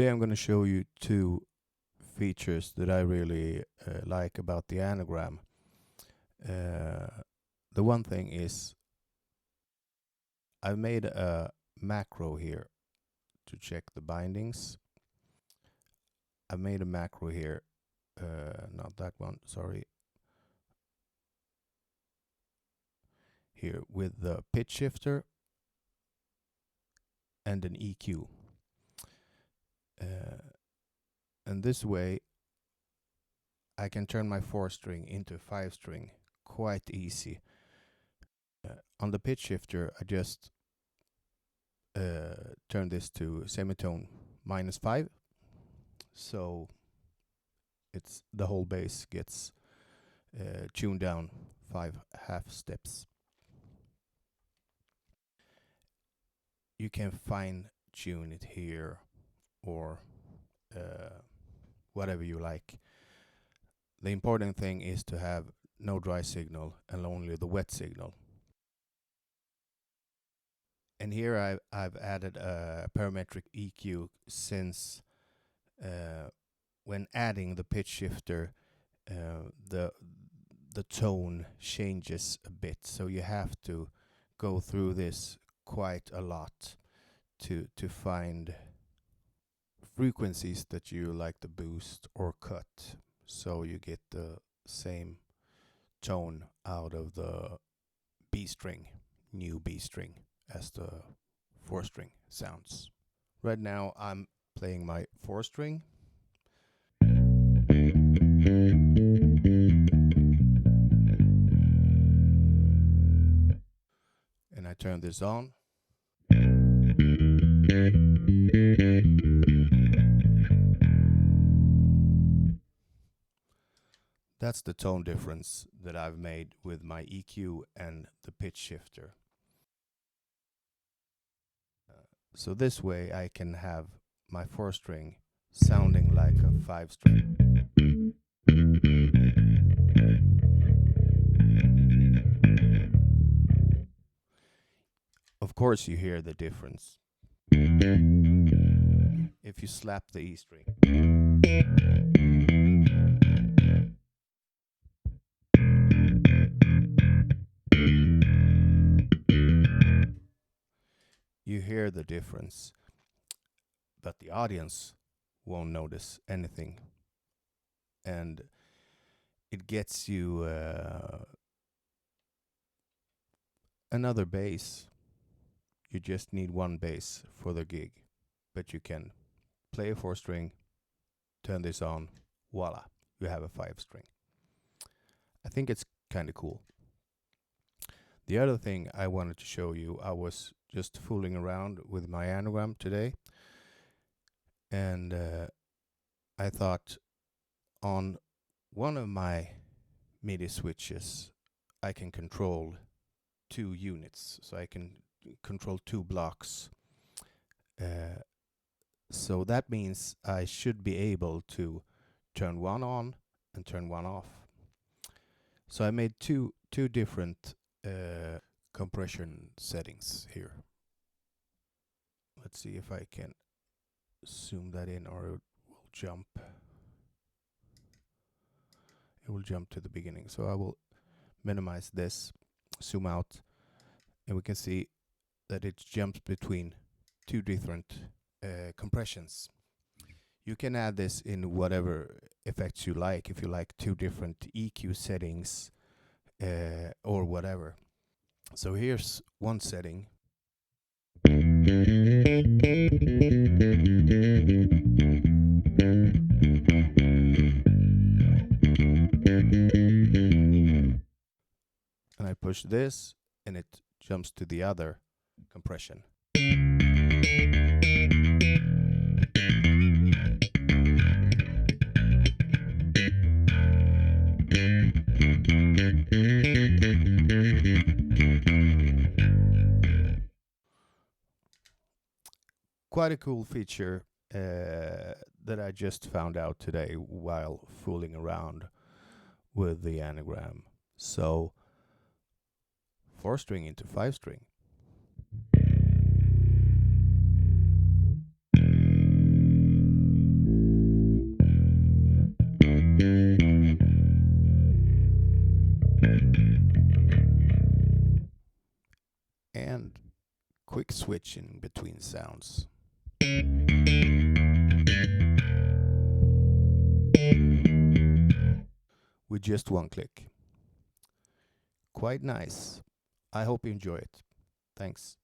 Today I'm going to show you two features that I really like about the Anagram. The one thing is I've made a macro here to check the bindings. I've made a macro here, not that one, sorry. Here with the pitch shifter and an EQ. And this way I can turn my 4-string into 5-string quite easy. On the pitch shifter I just turn this to semitone -5, so it's the whole bass gets tuned down 5 half steps. You can fine tune it here or whatever you like. The important thing is to have no dry signal and only the wet signal. And here I've added a parametric EQ since when adding the pitch shifter the tone changes a bit, so you have to go through this quite a lot to find frequencies that you like to boost or cut, so you get the same tone out of the B string, new B string, as the 4-string sounds. Right now I'm playing my 4-string. And I turn this on. That's the tone difference that I've made with my EQ and the pitch shifter. So this way I can have my 4-string sounding like a 5-string. Of course you hear the difference if you slap the E string. You hear the difference, but the audience won't notice anything. And it gets you another bass. You just need one bass for the gig, but you can play a 4-string, turn this on, voila, you have a 5-string. I think it's kind of cool. The other thing I wanted to show you, I was just fooling around with my Anagram today, and I thought on one of my MIDI switches I can control 2 units, so I can control 2 blocks. So that means I should be able to turn one on and turn one off. So I made two different compression settings here. Let's see if I can zoom that in, or it will jump. It will jump to the beginning. So I will minimize this, zoom out, and we can see that it jumps between 2 different compressions. You can add this in whatever effects you like, if you like 2 different EQ settings or whatever. So here's one setting. And I push this and it jumps to the other compression. Quite a cool feature that I just found out today while fooling around with the Anagram. So 4-string into 5-string. switching between sounds. With just one click. Quite nice. I hope you enjoy it. Thanks.